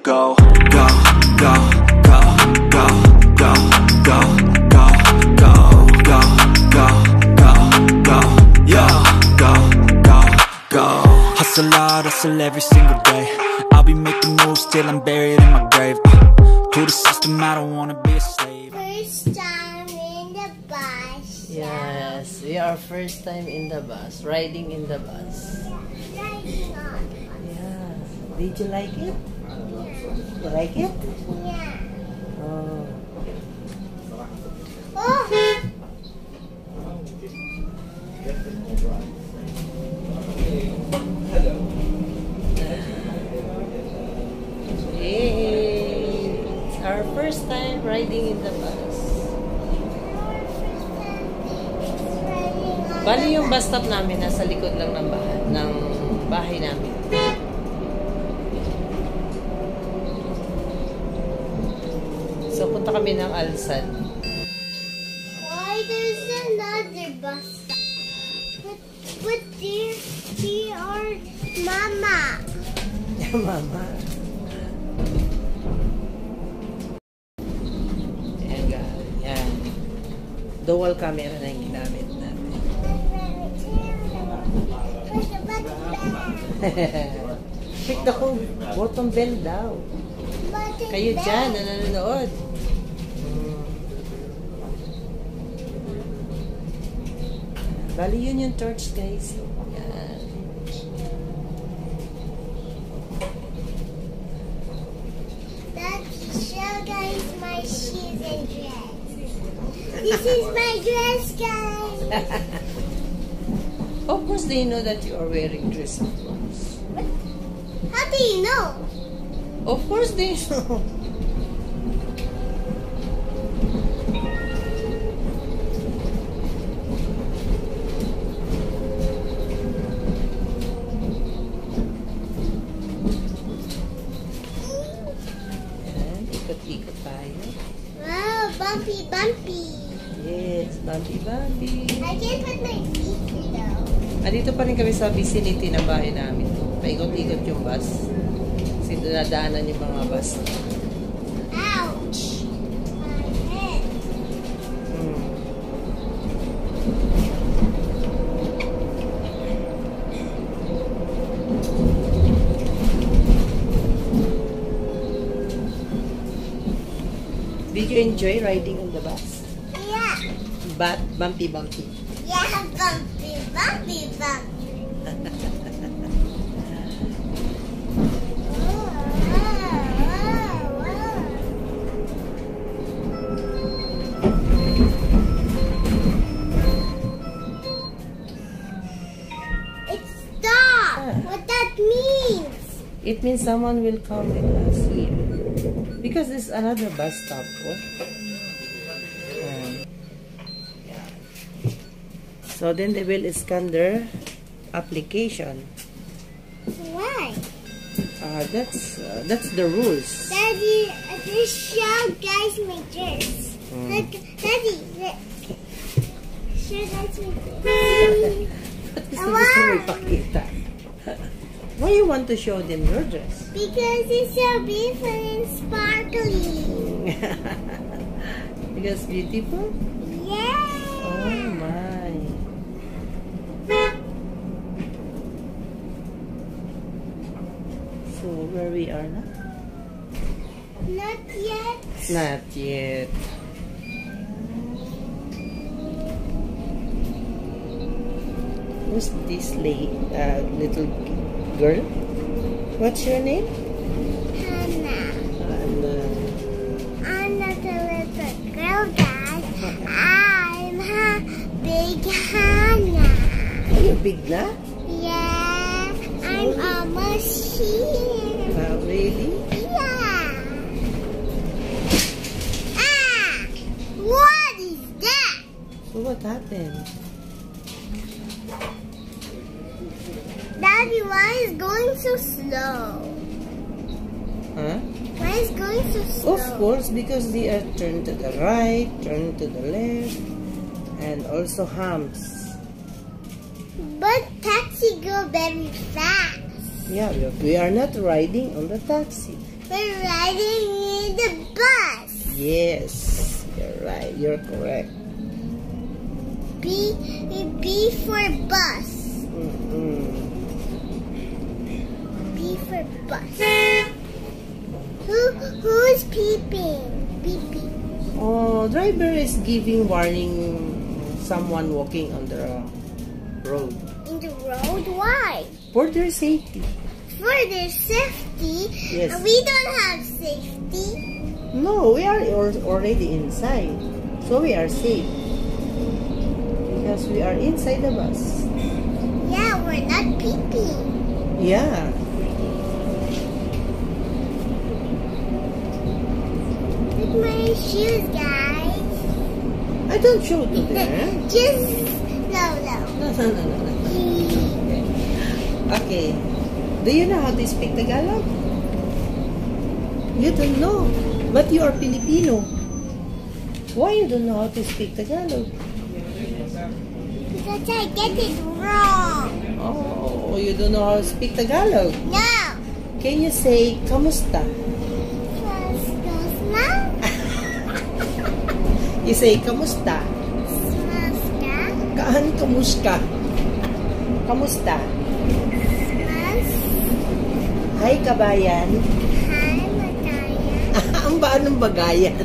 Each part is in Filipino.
Go, go, go, go, go, go, go, go, go, go, go, go, go, yo, go, go, go. Hustle hard, hustle every single day. I'll be making moves till I'm buried in my grave. To the system, I don't wanna be a slave. First time in the bus. Yes, we are first time in the bus, riding in the bus. Riding on. Yeah. Did you like it? You like it? Yeah. Oh. Oh! Yay! It's our first time riding in the bus. Bali yung bus stop namin nasa likod lang ng bahay namin. So punta kami ng Alsan. Why there's another bus stop? But there are Mama. Mama. Ayan ga. Ayan. Dual camera na yung ginamit namin. Pick the whole bottom bell daw. Kayo dyan na nanonood. Bali yun yung torch, guys. Yan. Let's show guys my shoes and dress. This is my dress, guys. Of course, they know that you are wearing dress, of course. How do you know? Of course, they know. Ikot-ikot tayo. Wow, bumpy, bumpy. Yes, bumpy, bumpy. I can't put my feet here though. Andito pa rin kami sa vicinity ng bahay namin. Paikot-ikot yung bus. Kasi dinadaanan yung mga bus. Ouch! My head. Did you enjoy riding on the bus? Yeah. Bumpy, bumpy. Yeah, bumpy, bumpy, bumpy. It stopped. What that means? It means someone will come with us here. Because there's another bus stop. So then they will scan their application. Why? That's the rules. Daddy, just show guys my dress. Look, Daddy, look. Show guys my dress. Gusto mo ipakita. Why you want to show them your dress? Because it's so beautiful and sparkly. Because beautiful? Yeah. Oh my. So where we are now? Not yet. Not yet. Who's this little girl? What's your name? Hannah. I'm not a little girl, Dad. I'm a big Hannah. Are you big na? Yeah, I'm almost here. Really? Yeah. Ah! What is that? So what happened? Daddy, why is going so slow? Huh? Why is going so slow? Of course, because they are turned to the right, turned to the left, and also humps. But taxi go very fast. Yeah, we are not riding on the taxi. We're riding in the bus. Yes, you're right. You're correct. B for bus. B for bus. Who's peeping? Beeping. Oh, driver is giving warning. Someone walking on the road. In the road? Why? For their safety. For their safety. Yes. And we don't have safety. No, we are already inside. So we are safe. Because we are inside the bus. Yeah, we're not peeping. Yeah. Look at my shoes, guys. I don't show to them. Just no. No. Okay. Do you know how to speak Tagalog? You don't know. But you are Filipino. Why you don't know how to speak Tagalog? Because I get it wrong. Oh, you don't know how to speak Tagalog. No. Can you say, kamusta? You say, kamusta? Kaan kamusta? Kamusta? Hi, kabayan. Hi, Mataya. Ang baan ng bagayan?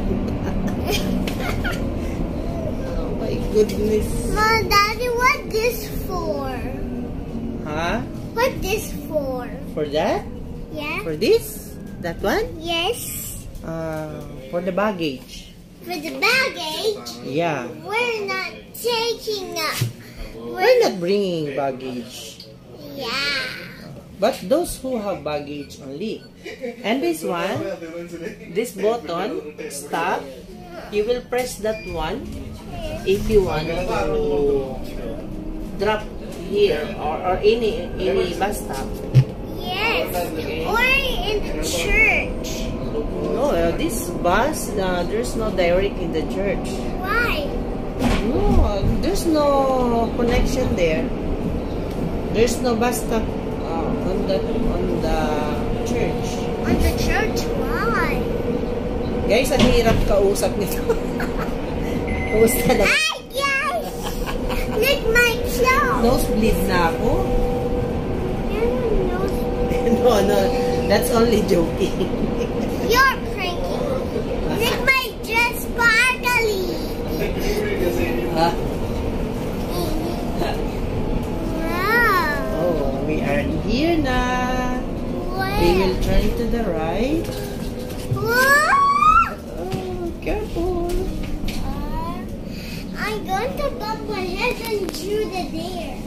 Oh my goodness. Mom, Daddy, what this for? Huh? What this for? For that? Yeah? For this? That one? Yes. For the baggage. For the baggage, Yeah. we're not taking up. We're not bringing baggage. Yeah. But those who have baggage only. And this one, this button, stop. You will press that one if you want to drop here or any bus stop. Yes. Or in church. No, this bus, there's no direct in the church. Why? No, there's no connection there. There's no bus stop on the church. On the church? Why? Guys, ang hirap kausap nito. Kamusta na? Hi, guys! Look my clothes. Nosebleed na ako. No, that's only joking. You're pranking. Look my dress sparkly. Ah, Wow. oh, we are here na. We will turn to the right. Whoa. Oh, careful. I'm going to bump my head into the there.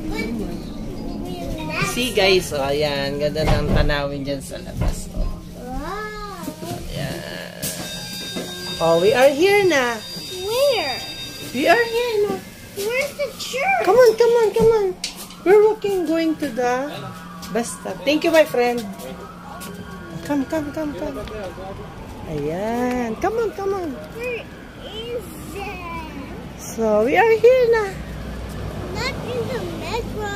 But we'll not. See guys, oh, ayan, ganda ng tanawin dyan sa labas. Oh. Wow. Ayan. Oh, we are here na. Where? We are here na. Where's the church? Come on. We're walking, going to the bus stop. Thank you, my friend. Come. Ayan. Come on. Where is it? So, we are here na. Not in the metro.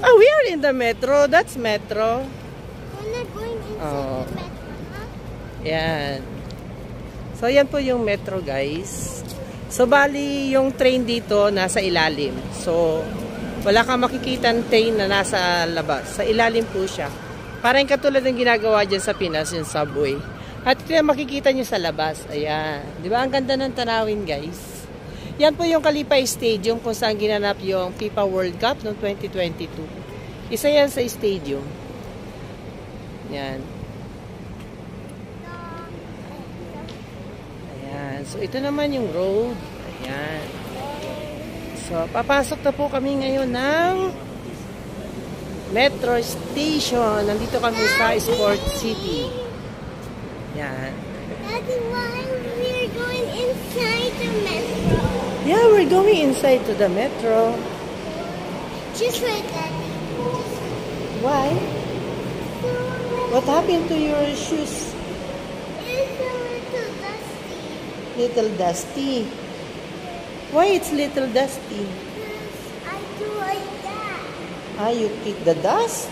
Oh, we are in the metro. That's metro. We're not going inside Oh. the metro, huh? Yan. So, yan po yung metro, guys. So, bali, yung train dito nasa ilalim. So, wala kang makikita ng train na nasa labas. Sa ilalim po siya. Parang katulad ng ginagawa dyan sa Pinas, yung subway. At ito yung makikita nyo sa labas. Ayan. Di ba? Ang ganda ng tanawin, guys. Yan po yung Kalipay Stadium kung saan ginanap yung FIFA World Cup noong 2022. Isa yan sa stadium. Yan. Ayan. So, ito naman yung road. Ayan. So, papasok na po kami ngayon ng Metro Station. Nandito kami sa Sport City. Ayan. Daddy, why we're going inside the metro? Yeah, we're going inside to the metro. Just wait, Daddy. Why? What happened to your shoes? It's a little dusty. Little dusty. Why it's little dusty? Because I do like that. Ah, you kick the dust?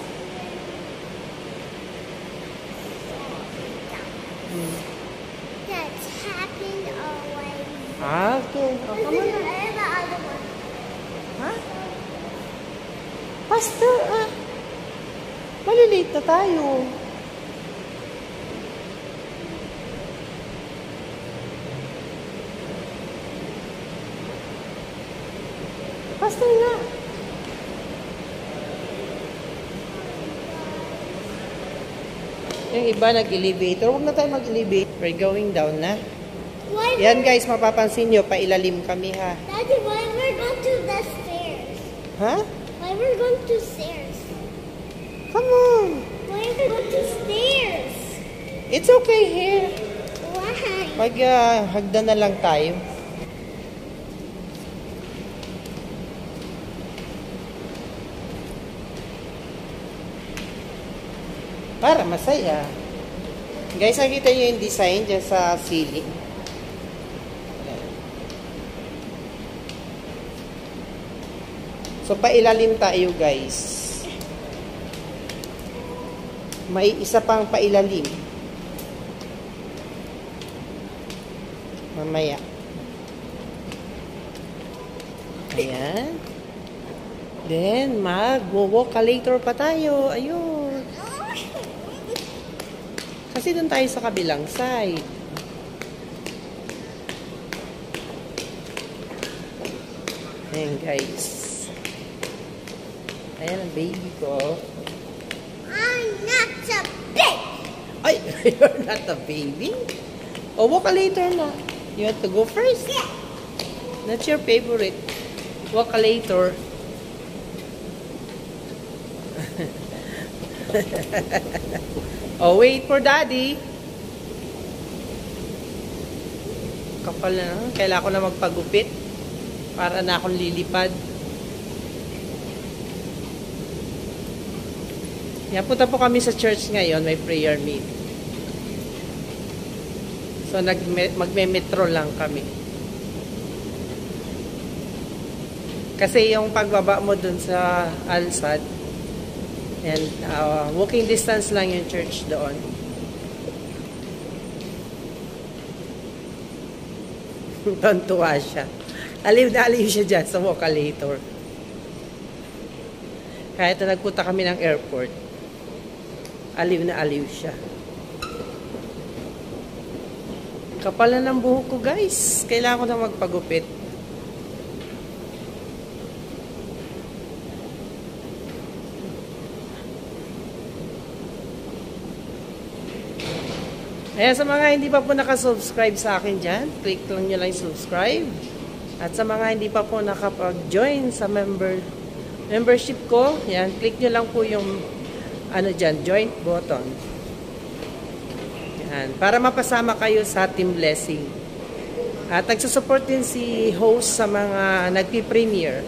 That's happened already. Okay. Oh, come on. And the other one. Ha? Pastor, malilate na tayo. Pastor nga. Yung iba nag-elevator. Huwag na tayo mag-elevator. We're going down na. Why Yan guys, mapapansin nyo, pailalim kami ha. Daddy, why we're going to the stairs? Ha? Why we're going to stairs? Come on. Why are we going to stairs? It's okay here. Why? Hagdan na lang tayo. Para masaya. Guys, nakita nyo yung design dyan sa ceiling. So, pailalim tayo, guys. May isa pang pailalim. Mamaya. Ayan. Then, mag-walkalator pa tayo. Ayun. Kasi doon tayo sa kabilang side. Ayan, guys. Ayan ang baby ko. I'm not so big. Ay, you're not a baby? O, walkalator na. You want to go first? Yeah. That's your favorite. Walkalator. Oh, wait for daddy. Kapal na. Kailangan ko na magpagupit. Para na akong lilipad. Yan, punta po kami sa church ngayon. May prayer meet. So, magme-metro lang kami. Kasi yung pagbaba mo dun sa Alsad, and walking distance lang yung church doon. Tuntua siya. Aliw na aliw siya dyan sa walkalator. Kahit na nagpunta kami ng airport, aliw na aliw siya. Kapal na ng buhok ko, guys. Kailangan ko na magpagupit. Ayan, sa mga hindi pa po nakasubscribe sa akin dyan, click lang nyo lang subscribe. At sa mga hindi pa po nakapag-join sa membership ko, yan, click nyo lang po yung dyan, join button. Yan, para mapasama kayo sa Team Blessing. At nagsusupport din si host sa mga nagpi-premiere.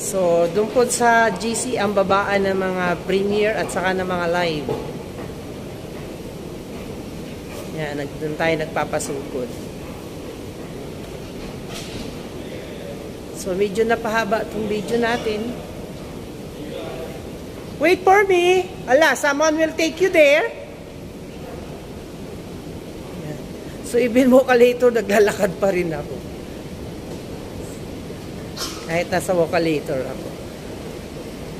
So, doon po sa GC ang babaan ng mga premiere at saka ng mga live. Yan, doon tayo nagpapasukod. So, medyo napahaba itong video natin. Wait for me! Ala, someone will take you there. Yan. So, even walkalator, naglalakad pa rin ako. Kahit nasa walkalator ako.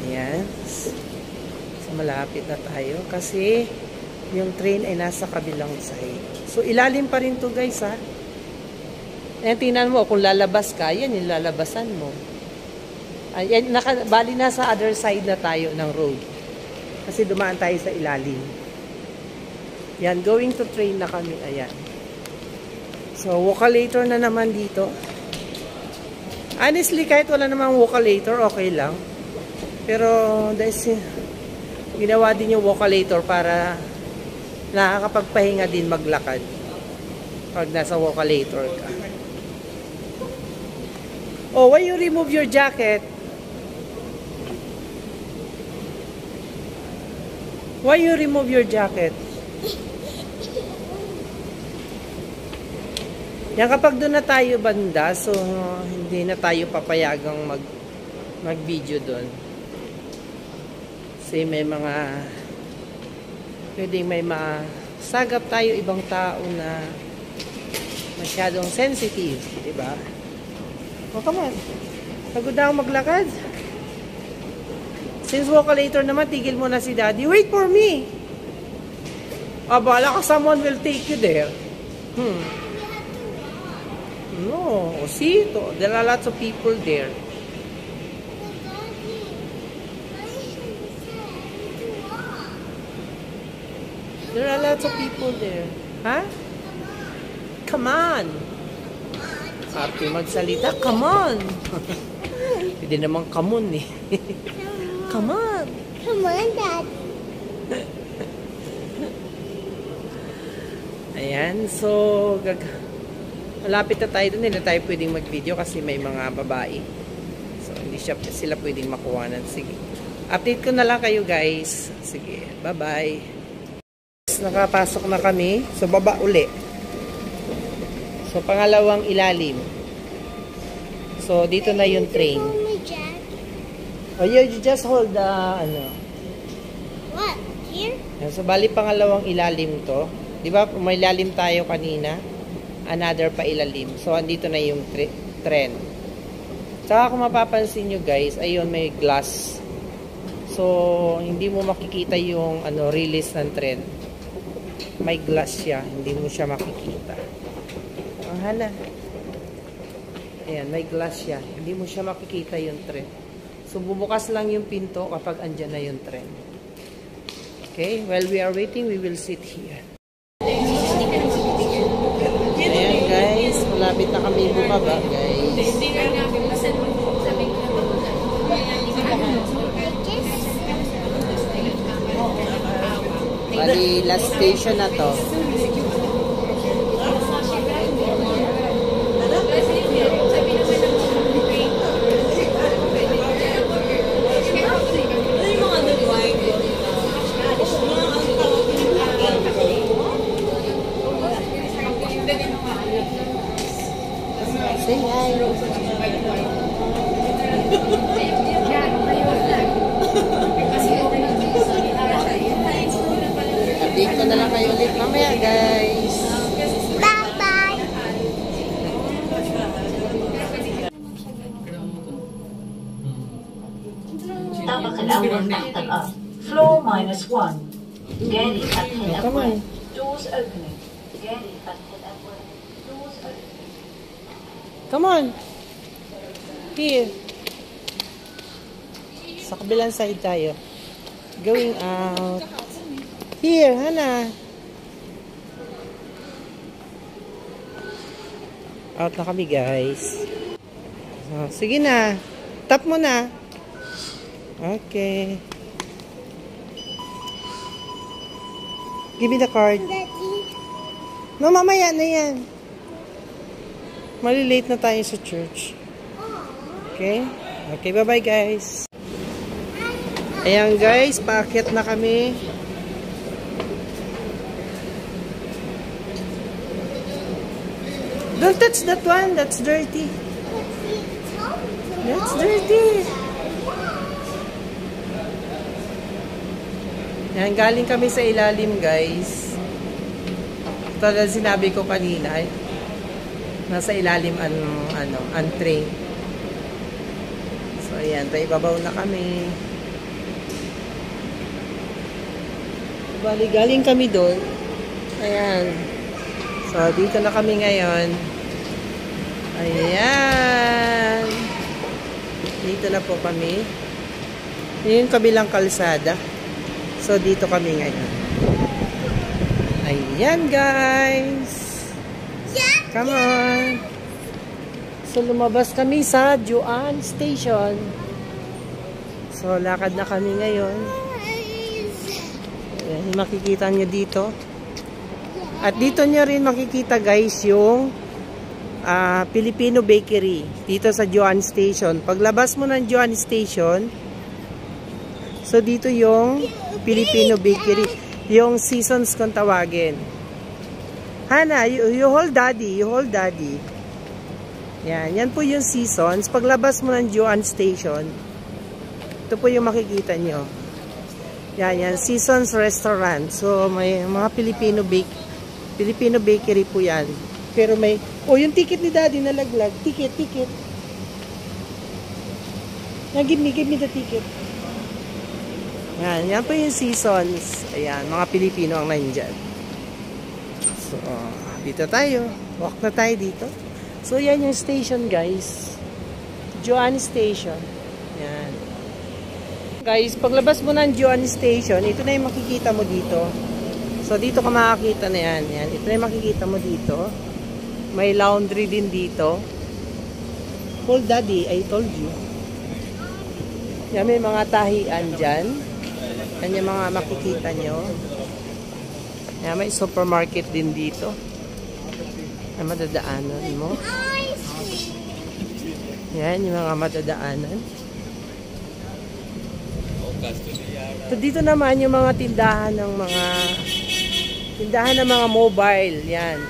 Ayan. So, malapit na tayo kasi yung train ay nasa kabilang side. So, ilalim pa rin to, guys, ha. Ayan, tingnan mo, kung lalabas ka, yan, yung lalabasan mo. Ayan, bali na sa other side na tayo ng road. Kasi dumaan tayo sa ilalim. Yan, going to train na kami. Ayan. So, walkalator na naman dito. Honestly, kahit wala namang walkalator, okay lang. Pero, ginawa din yung walkalator para nakakapagpahinga din maglakad pag nasa walkalator ka. Oh, why you remove your jacket? Why you remove your jacket? Yan, kapag doon na tayo banda, so hindi na tayo papayagang mag-video doon. Kasi may mga pwedeng may sagap tayo ibang tao na masyadong sensitive, di ba? Oh, come on. Pagod na ako maglakad. Since Vocalator naman, tigil mo na si Daddy. Wait for me! Bala ka, someone will take you there. No, see, there are lots of people there. There are lots of people there. Ha? Come on! Arte magsalita, come on! Hindi naman come on eh. Come on! Come on, Dad. Ayan, so malapit na tayo doon. Hindi tayo pwedeng mag-video kasi may mga babae. So, hindi sila pwedeng makuhanan. Sige. Update ko na lang kayo, guys. Sige, bye-bye. Nakapasok na kami. So, baba uli. So, pangalawang ilalim. So, dito na yung train. Oh, you just hold the, What? Here? So, bali pangalawang ilalim to. Di ba, may ilalim tayo kanina. Another pa ilalim. So, andito na yung tren. Saka kung mapapansin nyo guys, ayun may glass. So, hindi mo makikita yung release ng tren. May glass siya. Hindi mo siya makikita. Ang hala. Ayan, may glass siya. Hindi mo siya makikita yung tren. So, bubukas lang yung pinto kapag andyan na yung tren. Okay? While we are waiting, we will sit here. Ayan guys, malapit na kami bumaba guys. Bali, last station na to. Say hi. Update ko na lang kayo ulit mamaya guys. Bye-bye. Tapak al-awwal تحت الأرض. Floor -1. جاري فتح الأبواب. Doors opening. جاري فتح الأبواب. Doors opening. Come on. Here. Sa kabilang side tayo. Going out. Here, Hana. Out na kami, guys. Sige na. Tap mo na. Okay. Give me the card. Daddy. No, mamaya na yan. Malilate na tayo sa church. Okay? Okay, bye-bye guys. Ayan guys, paakyat na kami. Don't touch that one, that's dirty. That's dirty. Ayan, galing kami sa ilalim guys. Talagang sinabi ko kanina ay nasa ilalim ang train. So, ayan. Ibabaw na kami. Bali, galing kami doon. Ayan. So, dito na kami ngayon. Ayan. Dito na po kami. Yun yung kabilang kalsada. So, dito kami ngayon. Ayan, guys. Come on. So, lumabas kami sa Juan Station. So, lakad na kami ngayon. Ayan, makikita nyo dito. At dito nyo rin makikita guys yung Filipino Bakery. Dito sa Juan Station. Paglabas mo ng Juan Station, so dito yung Filipino Bakery. Yung Seasons kung tawagin. Hana, you hold daddy. You hold daddy. Yan. Yan po yung Seasons. Paglabas mo ng Juan Station, ito po yung makikita nyo. Yan, Seasons Restaurant. So, may mga Filipino bakery po yan. Pero may, yung ticket ni Daddy nalaglag. Ticket. Yan, give me the ticket. Yan po yung Seasons. Ayan, mga Pilipino ang nandyan. So, dito tayo. Walk na tayo dito. So, yan yung station, guys. Joanne Station. Yan. Guys, paglabas mo ng Joanne Station, ito na yung makikita mo dito. So, dito ka makakita na yan. Ito na yung makikita mo dito. May laundry din dito. Call Daddy, I told you. Yan, may mga tahian dyan. Yan yung mga makikita nyo. Yan, may supermarket din dito. Na madadaanan mo. Yan, yung mga madadaanan. So, dito naman yung mga tindahan ng mga mobile. Yan.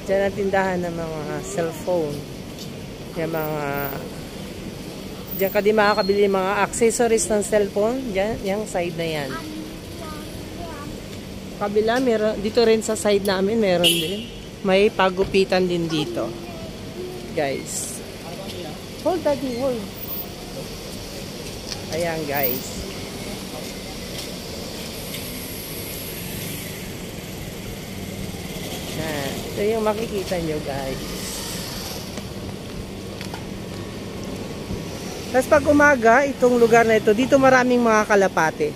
Diyan ang tindahan ng mga cellphone. Yan diyan ka din makakabili mga accessories ng cellphone. Diyan, yung side na yan. Kabila, meron, dito rin sa side namin, meron din. May pagupitan din dito. Guys. Hold, Daddy, hold. Ayan, guys. Ito yung makikita nyo, guys. Tapos pag umaga, itong lugar na ito, dito maraming mga kalapate.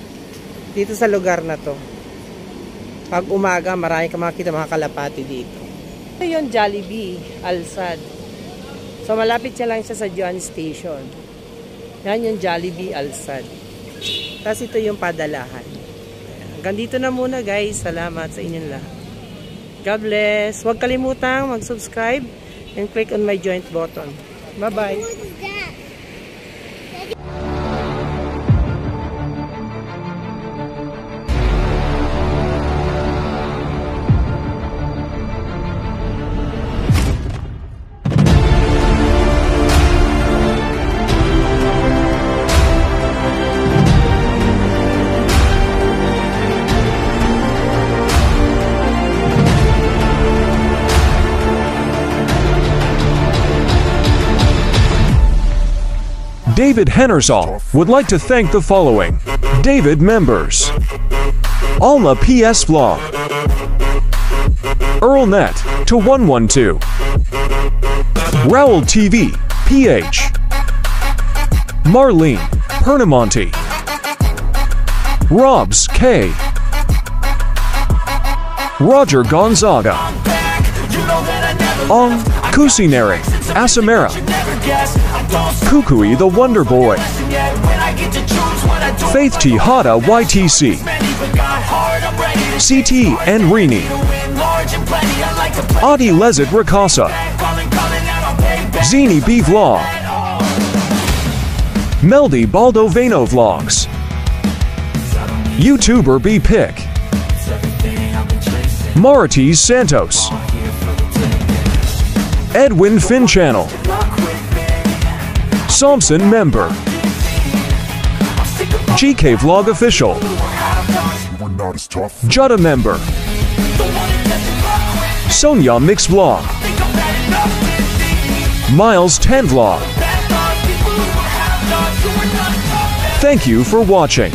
Dito sa lugar na to. Pag umaga, maraming ka makikita mga kalapate dito. Ito yung Jollibee, Alsad. So, malapit siya lang siya sa Joanne Station. Yan yung Jollibee, Alsad. Tapos ito yung padalahan. Hanggang dito na muna, guys. Salamat sa inyong lahat. God bless. Huwag kalimutang mag-subscribe and click on my joint button. Bye-bye. David Hennersall would like to thank the following David members: Alma PS Vlog, EarlNet to 112, Raoul TV PH, Marlene Pernamonte, Robs K, Roger Gonzaga, Ong Kusineri Asamera, Kukui the Wonder Boy, Faith Tihada YTC, CT and Rini, Adi Lezit Rakasa, Zini B Vlog, Meldy Baldoveno Vlogs, YouTuber B Pick, Marites Santos, Edwin Finn Channel, Somson member, GK Vlog Official, Jutta member, Sonia Mix Vlog, Miles 10 Vlog. Thank you for watching.